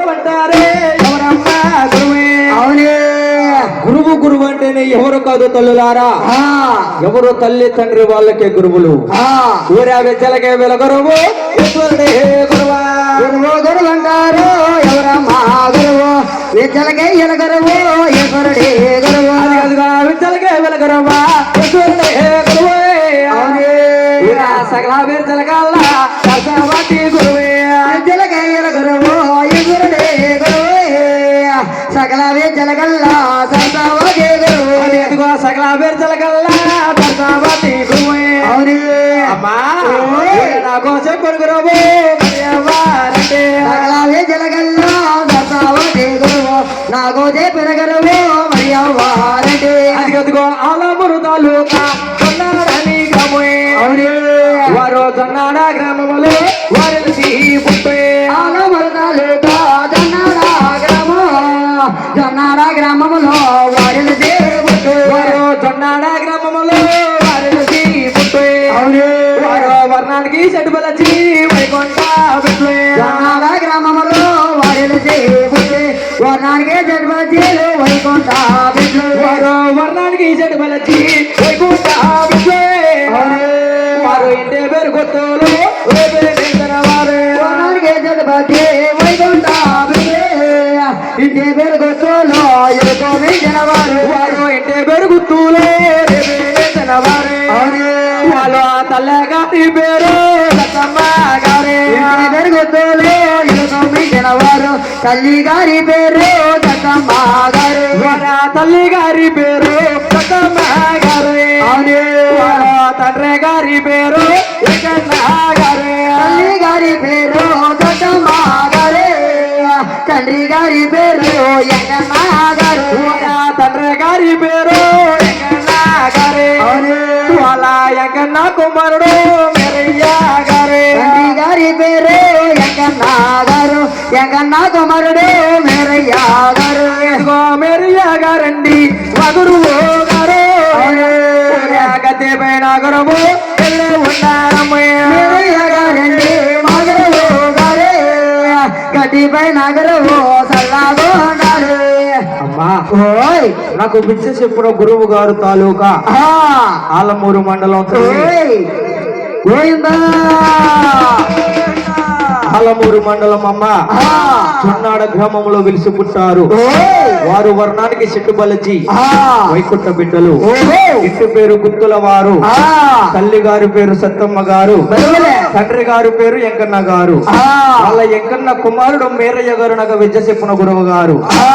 అంటారే ఎవరమ్మా గురువే అవునే గురువు అంటేనే ఎవరు కాదు తల్లులారా ఎవరు తల్లి తండ్రి వాళ్ళకే గురువులు ఊరా వెచ్చలకే వెలగరువు గురువా గురువు అంటారు ఎవరమ్మా గురువు వెచ్చలకే ఎలగరువు ఎవరుడే గురువు వెచ్చలకే వెలగరువా గురువే సగల వెచ్చలకల్లా కసవతి గురువే వెచ్చలకే ఎలగరువు ఎవరుడే గురువే సకల వెచ్చలకల్లా కసవతి గురువే సకల వెచ్చలకల్లా కసవతి గురువే అవునే అమ్మా నాకు చెప్పరు గురువు సకల వెచ్చలకల్లా కసవతి గురువు నాకు చెప్పరు గురువు మరి అవ్వారంటే అదిగో ఆలమూరు తాలూకా జొన్నాడని గ్రామమే అవునే వారు జొన్నాడ గ్రామములో వారికి పుట్టే ఆలమూరు తాలూకా జొన్నాడ గ్రామములో వారికి పుట్టే వారు జొన్నాడ గ్రామములో వారికి పుట్టే అవునే వారు వర్ణానికి చెట్టు బలచి వైకుంఠ పెట్టే జొన్నాడ గ్రామములో వారికి పుట్టే వర్ణానికి చెట్టు బలచి వైకుంఠ పెట్టే వారు వర్ణానికి చెట్టు బలచి వైకుంఠ పెట్టే వారు ఇంటి పేరు కొత్తలు వారు వర్ణానికి చెట్టు బలచి వైకుంఠ పెట్టే ఇంటి పేరు కొత్తలు వారు వారు ఇంటి పేరు గుర్తులు వాళ్ళు తల్లగారి పేరు గారి పేరు గుర్తులు వారు తల్లి గారి పేరు దత్తమ్మ గారు తల్లి గారి పేరు దత్తమ్మ గారు తండ్రి గారి పేరు గారు తల్లి గారి పేరు దత్తమ్మ గారు తండ్రి గారి పేరు ఎంగన్న గారు తండ్రి గారి పేరు ఎంగన్న గారు వాళ్ళ ఎంగన్న కుమారుడు మెరయ్య గారు తండ్రి గారి పేరు ఎంగన్న గారు ఎంగన్న కుమారుడు మెరయ్య గారు మెరయ్య గారండి గురువు గారు గద్దె పైన గురువు ఉన్నారమ్మయ్య గారండి మా గురువు గారు గడ్డి పైన గురువు సల్లాగో ఉన్నారు అమ్మా ఓయ్ నాకు బిచ్చ చెప్పున గురువు గారు తాలూకా ఆలమూరు మండలం గోయిందా ఆలమూరు మండలం అమ్మ జొన్నాడ గ్రామంలో వెలిసి పుట్టారు వారు వర్ణానికి చెట్టు బలచి వైకుంఠ బిడ్డలు ఇంటి పేరు గుత్తుల వారు తల్లి గారి పేరు సత్తమ్మ గారు తండ్రి గారి పేరు ఎంకన్న గారు వాళ్ళ ఎంకన్న కుమారుడు మేరయ్య గారు నాకు విద్య చెప్పున గురువు గారు